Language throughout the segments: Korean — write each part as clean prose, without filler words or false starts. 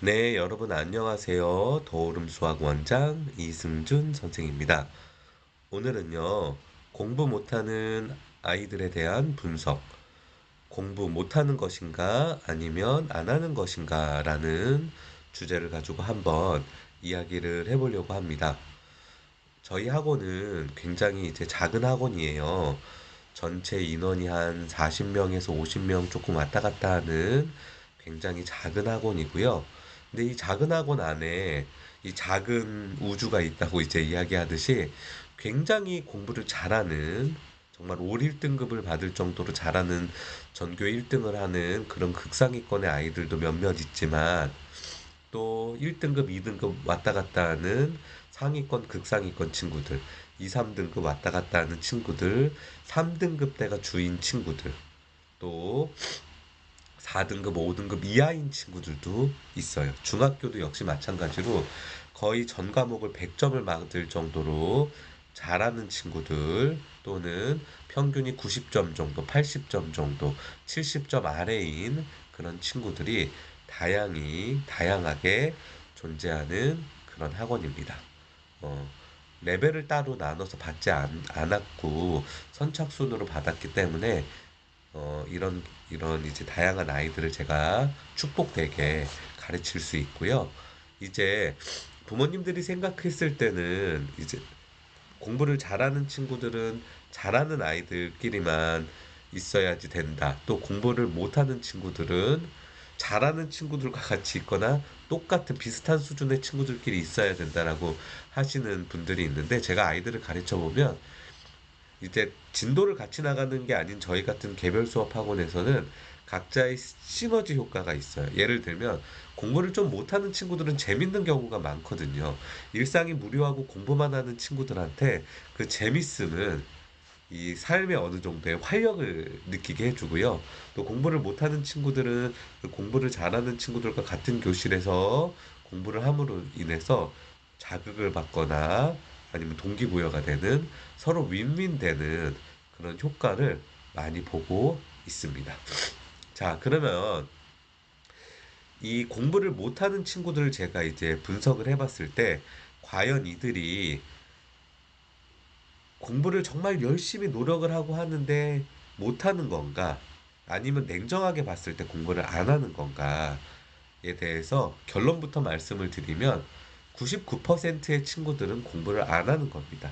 네, 여러분 안녕하세요. 도우름 수학 원장 이승준 선생입니다. 오늘은요, 공부 못하는 아이들에 대한 분석, 공부 못하는 것인가 아니면 안 하는 것인가 라는 주제를 가지고 한번 이야기를 해보려고 합니다. 저희 학원은 굉장히 이제 작은 학원이에요. 전체 인원이 한 40명에서 50명 조금 왔다 갔다 하는 굉장히 작은 학원이고요. 근데 이 작은 학원 안에 이 작은 우주가 있다고 이제 이야기하듯이 굉장히 공부를 잘하는 정말 올 1등급을 받을 정도로 잘하는 전교 1등을 하는 그런 극상위권의 아이들도 몇몇 있지만 또 1등급, 2등급 왔다 갔다 하는 상위권, 극상위권 친구들, 2, 3등급 왔다 갔다 하는 친구들, 3등급 대가 주인 친구들, 또 4등급, 5등급 이하인 친구들도 있어요. 중학교도 역시 마찬가지로 거의 전 과목을 100점을 받을 정도로 잘하는 친구들 또는 평균이 90점 정도, 80점 정도, 70점 아래인 그런 친구들이 다양하게 존재하는 그런 학원입니다. 어, 레벨을 따로 나눠서 받지 않았고 선착순으로 받았기 때문에 이런 이제 다양한 아이들을 제가 축복되게 가르칠 수 있고요. 이제 부모님들이 생각했을 때는 이제 공부를 잘하는 친구들은 잘하는 아이들끼리만 있어야지 된다. 또 공부를 못하는 친구들은 잘하는 친구들과 같이 있거나 똑같은 비슷한 수준의 친구들끼리 있어야 된다라고 하시는 분들이 있는데 제가 아이들을 가르쳐 보면 이제 진도를 같이 나가는 게 아닌 저희 같은 개별 수업 학원에서는 각자의 시너지 효과가 있어요. 예를 들면 공부를 좀 못하는 친구들은 재밌는 경우가 많거든요. 일상이 무료하고 공부만 하는 친구들한테 그 재밌음은 이 삶의 어느 정도의 활력을 느끼게 해주고요. 또 공부를 못하는 친구들은 그 공부를 잘하는 친구들과 같은 교실에서 공부를 함으로 인해서 자극을 받거나 아니면 동기부여가 되는 서로 윈윈되는 그런 효과를 많이 보고 있습니다. 자, 그러면 이 공부를 못하는 친구들을 제가 이제 분석을 해봤을 때 과연 이들이 공부를 정말 열심히 노력을 하고 하는데 못하는 건가? 아니면 냉정하게 봤을 때 공부를 안 하는 건가에 대해서 결론부터 말씀을 드리면 99%의 친구들은 공부를 안 하는 겁니다.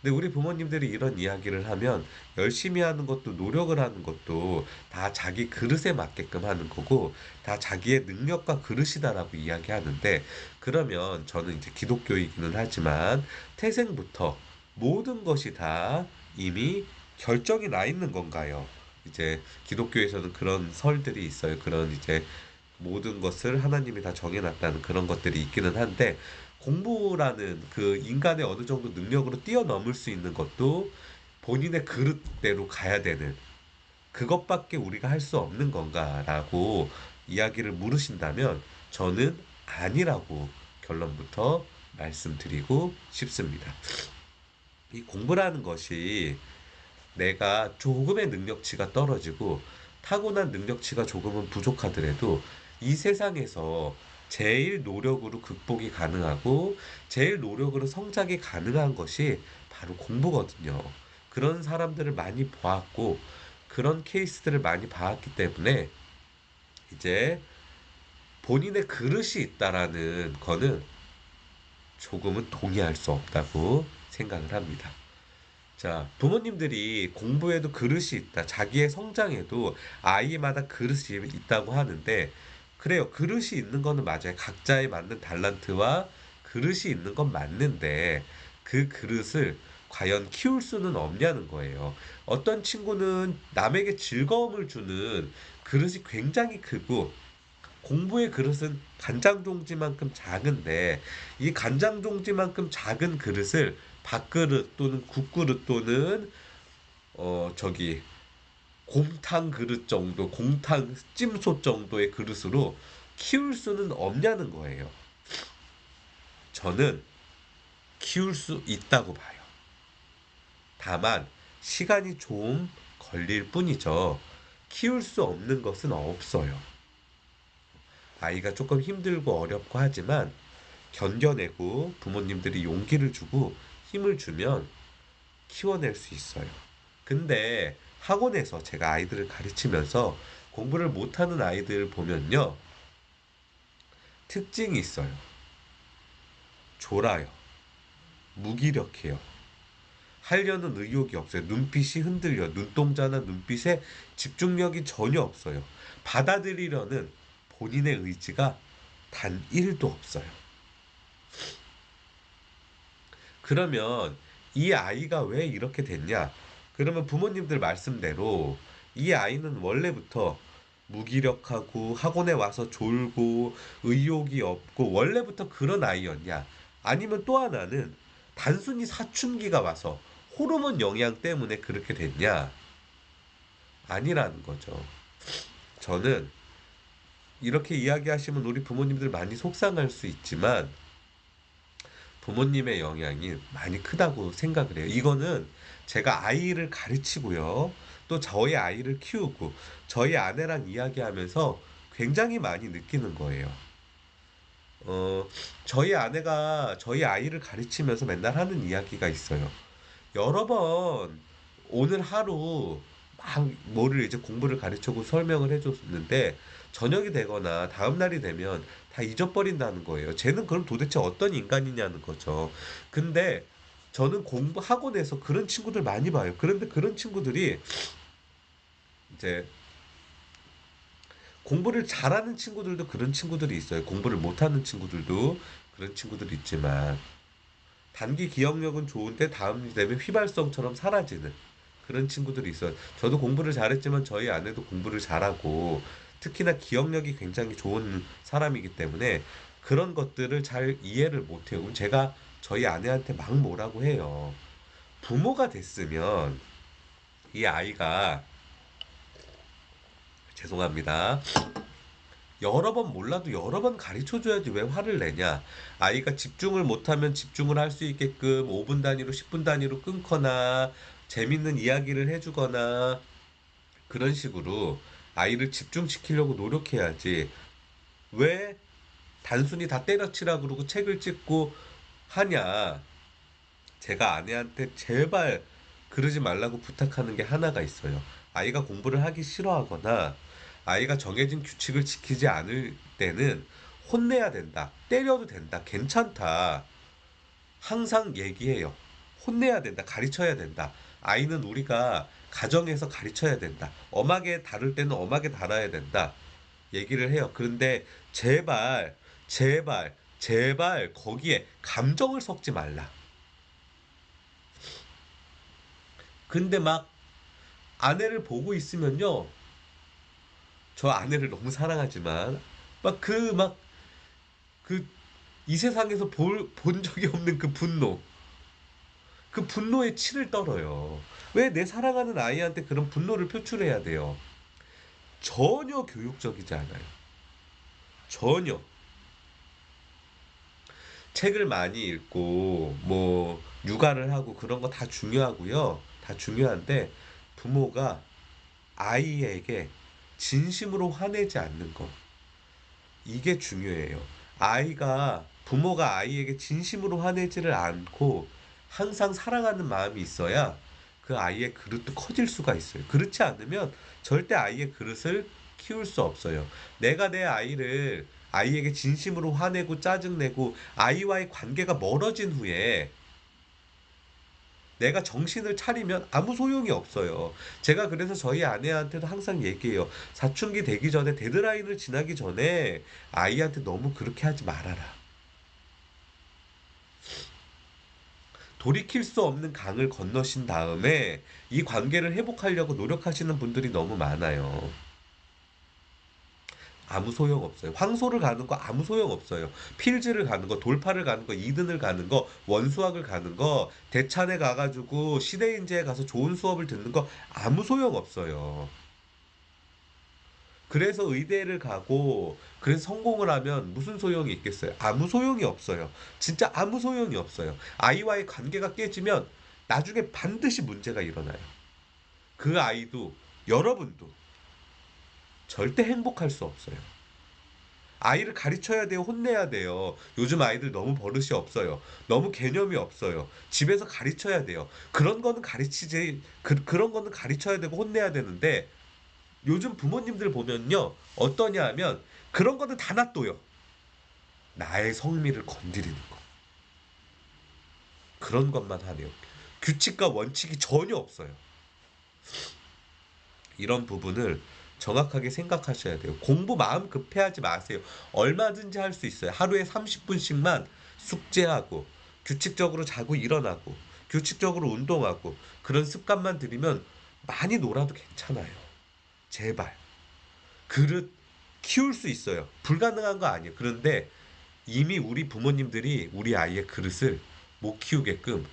근데 우리 부모님들이 이런 이야기를 하면 열심히 하는 것도 노력을 하는 것도 다 자기 그릇에 맞게끔 하는 거고 다 자기의 능력과 그릇이다라고 이야기하는데 그러면 저는 이제 기독교이기는 하지만 태생부터 모든 것이 다 이미 결정이 나 있는 건가요? 이제 기독교에서는 그런 설들이 있어요. 그런 이제 모든 것을 하나님이 다 정해놨다는 그런 것들이 있기는 한데 공부라는 그 인간의 어느 정도 능력으로 뛰어넘을 수 있는 것도 본인의 그릇대로 가야 되는 그것밖에 우리가 할 수 없는 건가라고 이야기를 물으신다면 저는 아니라고 결론부터 말씀드리고 싶습니다. 이 공부라는 것이 내가 조금의 능력치가 떨어지고 타고난 능력치가 조금은 부족하더라도 이 세상에서 제일 노력으로 극복이 가능하고 제일 노력으로 성장이 가능한 것이 바로 공부거든요. 그런 사람들을 많이 보았고 그런 케이스들을 많이 봐왔기 때문에 이제 본인의 그릇이 있다라는 거는 조금은 동의할 수 없다고 생각을 합니다. 자, 부모님들이 공부에도 그릇이 있다. 자기의 성장에도 아이마다 그릇이 있다고 하는데, 그래요. 그릇이 있는 거는 맞아요. 각자에 맞는 달란트와 그릇이 있는 건 맞는데, 그 그릇을 과연 키울 수는 없냐는 거예요. 어떤 친구는 남에게 즐거움을 주는 그릇이 굉장히 크고, 공부의 그릇은 간장 종지만큼 작은데 이 간장 종지만큼 작은 그릇을 밥그릇 또는 국그릇 또는 저기 곰탕 그릇 정도, 곰탕 찜솥 정도의 그릇으로 키울 수는 없냐는 거예요. 저는 키울 수 있다고 봐요. 다만 시간이 좀 걸릴 뿐이죠. 키울 수 없는 것은 없어요. 아이가 조금 힘들고 어렵고 하지만 견뎌내고 부모님들이 용기를 주고 힘을 주면 키워낼 수 있어요. 근데 학원에서 제가 아이들을 가르치면서 공부를 못하는 아이들 보면요. 특징이 있어요. 졸아요. 무기력해요. 하려는 의욕이 없어요. 눈빛이 흔들려. 눈동자나 눈빛에 집중력이 전혀 없어요. 받아들이려는 본인의 의지가 단 1도 없어요. 그러면 이 아이가 왜 이렇게 됐냐? 그러면 부모님들 말씀대로 이 아이는 원래부터 무기력하고 학원에 와서 졸고 의욕이 없고 원래부터 그런 아이였냐? 아니면 또 하나는 단순히 사춘기가 와서 호르몬 영향 때문에 그렇게 됐냐? 아니라는 거죠. 저는 이렇게 이야기하시면 우리 부모님들 많이 속상할 수 있지만 부모님의 영향이 많이 크다고 생각을 해요. 이거는 제가 아이를 가르치고요. 또 저희 아이를 키우고 저희 아내랑 이야기하면서 굉장히 많이 느끼는 거예요. 어, 저희 아내가 저희 아이를 가르치면서 맨날 하는 이야기가 있어요. 여러 번 오늘 하루 막 뭐를 이제 공부를 가르치고 설명을 해줬는데 저녁이 되거나 다음 날이 되면 다 잊어버린다는 거예요. 쟤는 그럼 도대체 어떤 인간이냐는 거죠. 근데 저는 공부 학원에서 그런 친구들 많이 봐요. 그런데 그런 친구들이 이제 공부를 잘하는 친구들도 그런 친구들이 있어요. 공부를 못하는 친구들도 그런 친구들이 있지만 단기 기억력은 좋은데 다음 되면 휘발성처럼 사라지는 그런 친구들이 있어요. 저도 공부를 잘했지만 저희 아내도 공부를 잘하고 특히나 기억력이 굉장히 좋은 사람이기 때문에 그런 것들을 잘 이해를 못해요. 그럼 제가 저희 아내한테 막 뭐라고 해요. 부모가 됐으면 이 아이가 죄송합니다. 여러 번 몰라도 여러 번 가르쳐 줘야지 왜 화를 내냐. 아이가 집중을 못하면 집중을 할 수 있게끔 5분 단위로 10분 단위로 끊거나 재밌는 이야기를 해주거나 그런 식으로 아이를 집중시키려고 노력해야지. 왜 단순히 다 때려치라 그러고 책을 찍고 하냐. 제가 아내한테 제발 그러지 말라고 부탁하는 게 하나가 있어요. 아이가 공부를 하기 싫어하거나 아이가 정해진 규칙을 지키지 않을 때는 혼내야 된다. 때려도 된다. 괜찮다. 항상 얘기해요. 혼내야 된다. 가르쳐야 된다. 아이는 우리가 가정에서 가르쳐야 된다. 엄하게 다룰 때는 엄하게 다뤄야 된다. 얘기를 해요. 그런데 제발, 제발, 제발 거기에 감정을 섞지 말라. 근데 막 아내를 보고 있으면요. 저 아내를 너무 사랑하지만 그 이 세상에서 본 적이 없는 그 분노. 그 분노에 치를 떨어요. 왜 내 사랑하는 아이한테 그런 분노를 표출해야 돼요? 전혀 교육적이지 않아요. 전혀. 책을 많이 읽고 뭐 육아를 하고 그런 거 다 중요하고요. 다 중요한데 부모가 아이에게 진심으로 화내지 않는 거. 이게 중요해요. 부모가 아이에게 진심으로 화내지를 않고 항상 사랑하는 마음이 있어야 그 아이의 그릇도 커질 수가 있어요. 그렇지 않으면 절대 아이의 그릇을 키울 수 없어요. 내가 내 아이에게 진심으로 화내고 짜증내고 아이와의 관계가 멀어진 후에 내가 정신을 차리면 아무 소용이 없어요. 제가 그래서 저희 아내한테도 항상 얘기해요. 사춘기 되기 전에 데드라인을 지나기 전에 아이한테 너무 그렇게 하지 말아라. 돌이킬 수 없는 강을 건너신 다음에 이 관계를 회복하려고 노력하시는 분들이 너무 많아요. 아무 소용 없어요. 황소를 가는 거 아무 소용 없어요. 필즈를 가는 거, 돌파를 가는 거, 이든을 가는 거, 원수학을 가는 거, 대찬에 가가지고 시대인재에 가서 좋은 수업을 듣는 거 아무 소용 없어요. 그래서 의대를 가고 그래서 성공을 하면 무슨 소용이 있겠어요? 아무 소용이 없어요. 진짜 아무 소용이 없어요. 아이와의 관계가 깨지면 나중에 반드시 문제가 일어나요. 그 아이도 여러분도 절대 행복할 수 없어요. 아이를 가르쳐야 돼요? 혼내야 돼요? 요즘 아이들 너무 버릇이 없어요. 너무 개념이 없어요. 집에서 가르쳐야 돼요. 그런 거는 가르치지, 그런 거는 가르쳐야 되고 혼내야 되는데, 요즘 부모님들 보면요. 어떠냐 하면, 그런 거는 다 놔둬요. 나의 성미를 건드리는 거. 그런 것만 하네요. 규칙과 원칙이 전혀 없어요. 이런 부분을 정확하게 생각하셔야 돼요. 공부 마음 급해하지 마세요. 얼마든지 할 수 있어요. 하루에 30분씩만 숙제하고 규칙적으로 자고 일어나고 규칙적으로 운동하고 그런 습관만 들이면 많이 놀아도 괜찮아요. 제발. 그릇 키울 수 있어요. 불가능한 거 아니에요. 그런데 이미 우리 부모님들이 우리 아이의 그릇을 못 키우게끔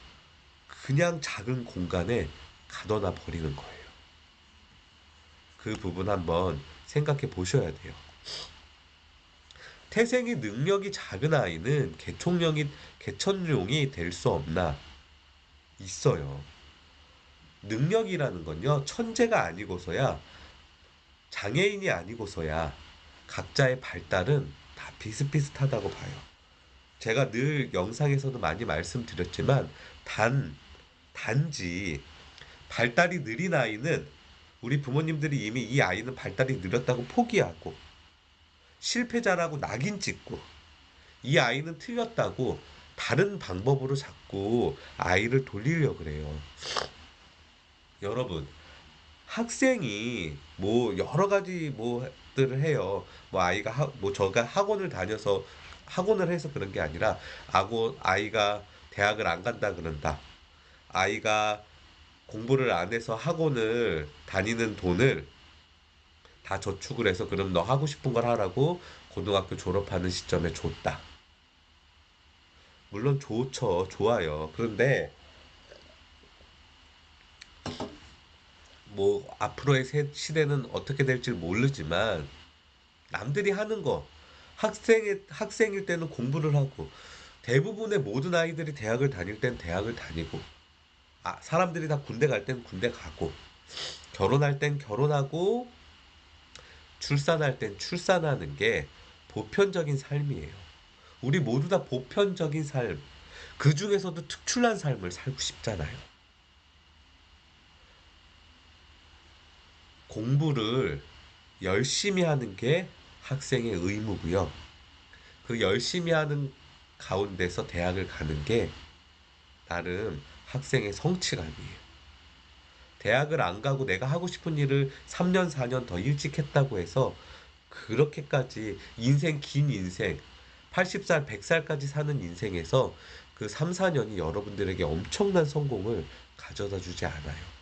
그냥 작은 공간에 가둬놔 버리는 거예요. 그 부분 한번 생각해 보셔야 돼요. 태생이 능력이 작은 아이는 개천용이 될 수 없나? 있어요. 능력이라는 건요, 천재가 아니고서야, 장애인이 아니고서야, 각자의 발달은 다 비슷비슷하다고 봐요. 제가 늘 영상에서도 많이 말씀드렸지만, 단지 발달이 느린 아이는 우리 부모님들이 이미 이 아이는 발달이 느렸다고 포기하고, 실패자라고 낙인 찍고 이 아이는 틀렸다고 다른 방법으로 자꾸 아이를 돌리려고 그래요. 여러분, 학생이 뭐 여러 가지 뭐들을 해요. 뭐 아이가 뭐 저가 학원을 다녀서 학원을 해서 그런 게 아니라 아이가 대학을 안 간다 그런다. 아이가 공부를 안 해서 학원을 다니는 돈을 다 저축을 해서 그럼 너 하고 싶은 걸 하라고 고등학교 졸업하는 시점에 줬다. 물론 좋죠. 좋아요. 그런데 뭐 앞으로의 시대는 어떻게 될지 모르지만 남들이 하는 거 학생일 때는 공부를 하고 대부분의 모든 아이들이 대학을 다닐 땐 대학을 다니고 사람들이 다 군대 갈 땐 군대 가고 결혼할 땐 결혼하고 출산할 땐 출산하는 게 보편적인 삶이에요. 우리 모두 다 보편적인 삶, 그 중에서도 특출난 삶을 살고 싶잖아요. 공부를 열심히 하는 게 학생의 의무고요. 그 열심히 하는 가운데서 대학을 가는 게 나름 학생의 성취감이에요. 대학을 안 가고 내가 하고 싶은 일을 3년, 4년 더 일찍 했다고 해서 그렇게까지 긴 인생, 80살, 100살까지 사는 인생에서 그 3, 4년이 여러분들에게 엄청난 성공을 가져다 주지 않아요.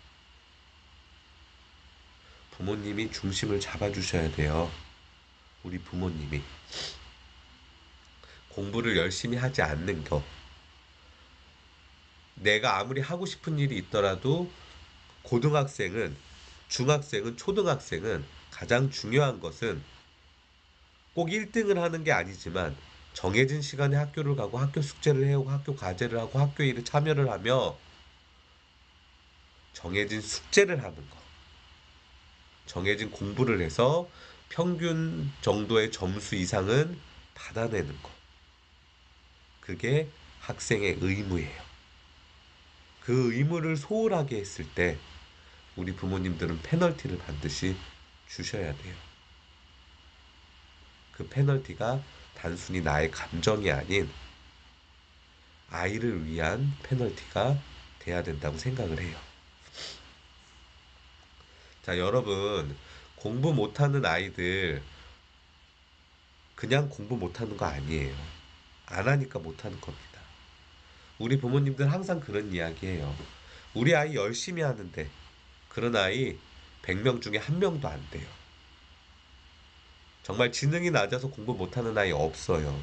부모님이 중심을 잡아주셔야 돼요. 우리 부모님이. 공부를 열심히 하지 않는 거. 내가 아무리 하고 싶은 일이 있더라도 고등학생은, 중학생은, 초등학생은 가장 중요한 것은 꼭 1등을 하는 게 아니지만 정해진 시간에 학교를 가고 학교 숙제를 해오고 학교 과제를 하고 학교 일에 참여를 하며 정해진 숙제를 하는 거. 정해진 공부를 해서 평균 정도의 점수 이상은 받아내는 거. 그게 학생의 의무예요. 그 의무를 소홀하게 했을 때 우리 부모님들은 페널티를 반드시 주셔야 돼요. 그 페널티가 단순히 나의 감정이 아닌 아이를 위한 페널티가 돼야 된다고 생각을 해요. 자, 여러분, 공부 못하는 아이들 그냥 공부 못하는 거 아니에요. 안 하니까 못하는 겁니다. 우리 부모님들 항상 그런 이야기해요. 우리 아이 열심히 하는데 그런 아이 100명 중에 한 명도 안 돼요. 정말 지능이 낮아서 공부 못하는 아이 없어요.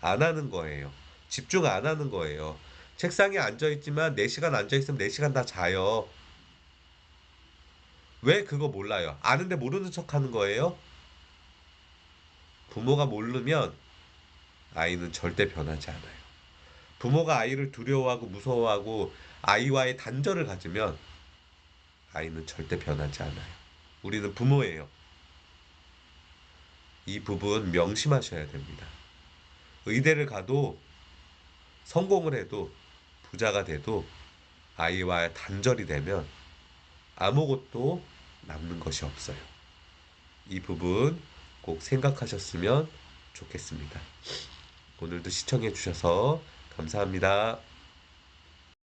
안 하는 거예요. 집중 안 하는 거예요. 책상에 앉아있지만 4시간 앉아있으면 4시간 다 자요. 왜 그거 몰라요? 아는데 모르는 척 하는 거예요? 부모가 모르면 아이는 절대 변하지 않아요. 부모가 아이를 두려워하고 무서워하고 아이와의 단절을 가지면 아이는 절대 변하지 않아요. 우리는 부모예요. 이 부분 명심하셔야 됩니다. 의대를 가도 성공을 해도 부자가 돼도 아이와 단절이 되면 아무것도 남는 것이 없어요. 이 부분 꼭 생각하셨으면 좋겠습니다. 오늘도 시청해 주셔서 감사합니다.